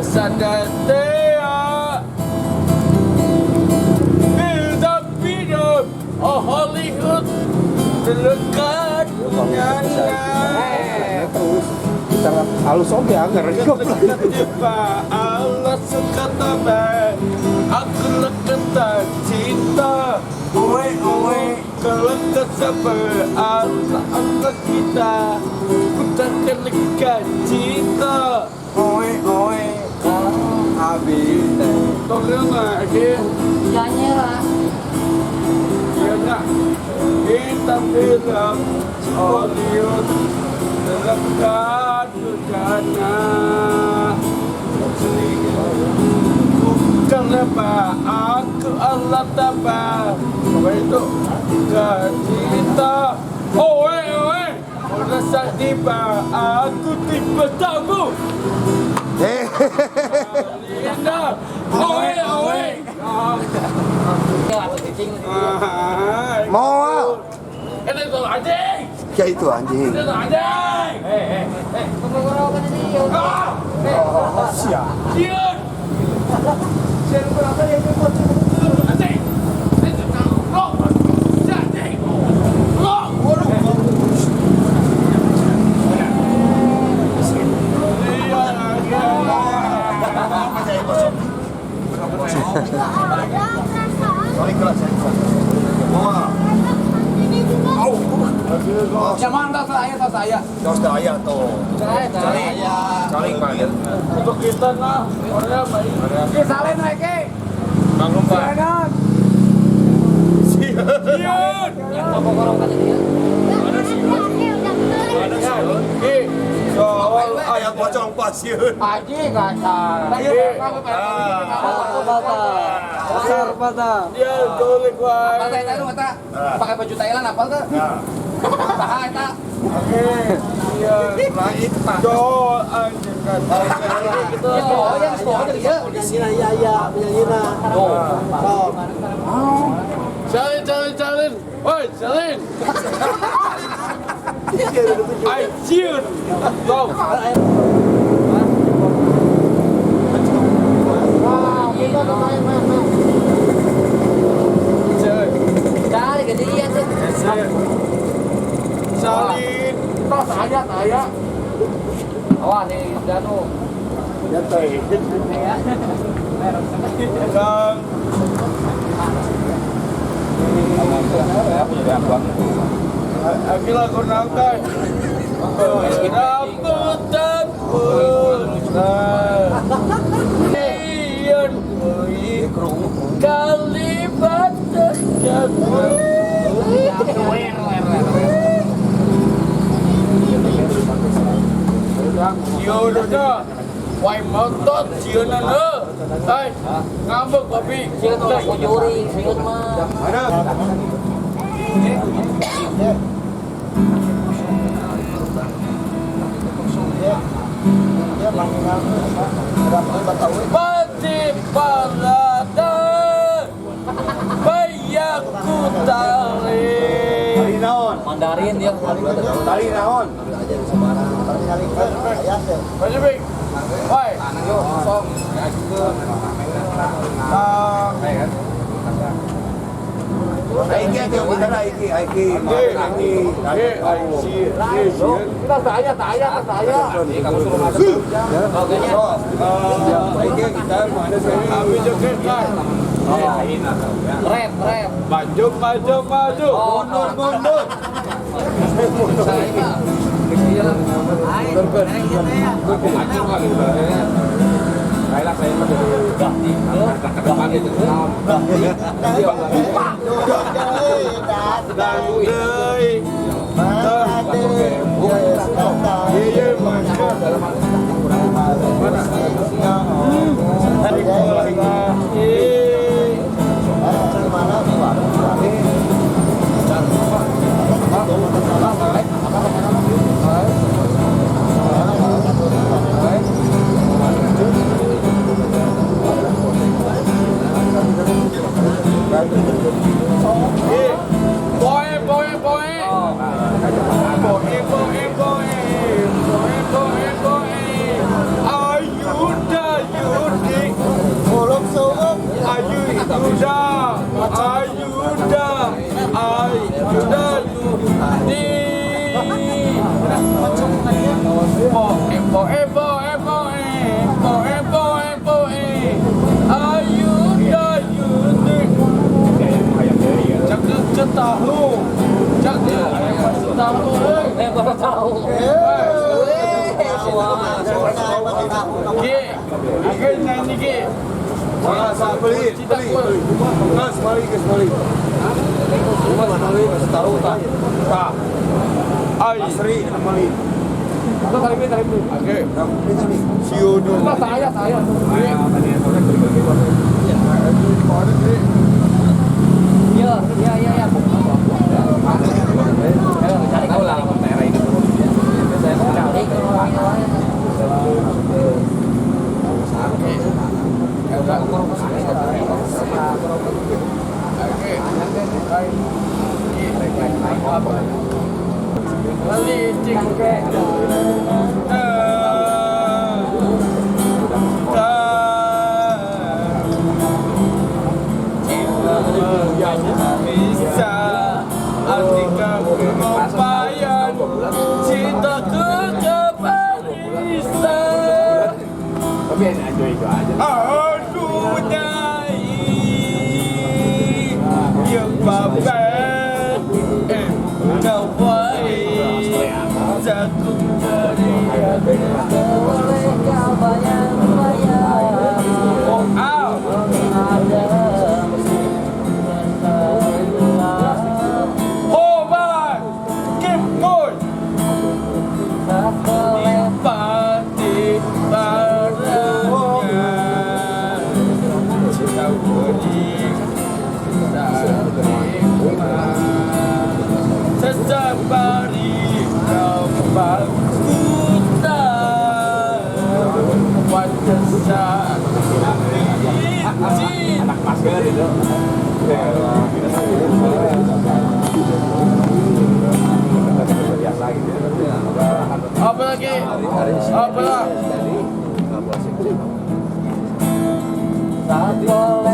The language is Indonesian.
Sadatea Build video Oh Hollywood Dekat nyanyi Terus halus oke agar Allah suka tabah Aku leketan cinta Owe Kelekat sampai Allah kita Kita kelekat cinta Owe Habis Tolong lah Nyanyi lah. Ya nak Kita bilang Hollywood Dekat Dujana Kenapa aku Allah tabah Apa itu Cinta Owe Rasa tiba Aku tiba tamu Linda Owe mau Itu anjing ya itu anjing Itu anjing Pembangunan ini ya. siap Dian Anjing Zaman tas saya. Dos daya tuh cari panggil Untuk kita nah Orangnya baik Salin lagi. bangun pak Dian Pembangunan ini. ayam pocong pasir Haji kasar. besar pada Dia golek wae Apa teh lu eta? Pakai baju Thailand apa tuh? Saha eta? Oke Iya lain pak Jol anjing kan Oh, yang sekolah tadi ya. Jalin Woi jalin Anjir Tom Cari gedean tuh. Salin Tas saya. Awas nih Danu. Kang Akila kau nangkai Rambut dapur Ian Kalimat dekat Yaudah Wai motot sieunan heuh. Hai, ngambek babi. Singkat tuh kujuri, singkat mah. Mati parada Bayaku tali Mandarin dia. tali naon Banyak bing Woi Song Aiki tuh bener Aiki Kita saya. Kamu suruh masuk. Aiki kita mana sih Abi joget kan Rap. Maju Mundur Baiklah saya Boy. Ayu dayu dek. Cakap cetahu. Cakap cetahu. Baru tahu. Ki, akan nyanyi ki. Beli. Gas balik. Tahu tak? Ai. Asri beli. Oke. Siodo. Saya. Iya. Cari Tahu lah merah ini. saya mau cari ke orang lain. Bisa artikan pengobayan cinta kebisa. Tapi enjoy itu aja. Aduh nyai yang babet nawai jagung dari Boleh kau bayang-bayang. oh out Hoban keep going Dipati barangnya cinta bening setiap hari dapat kita wajah izin Anak masker itu. Biasa gitu. apa lagi apa lah Saat boleh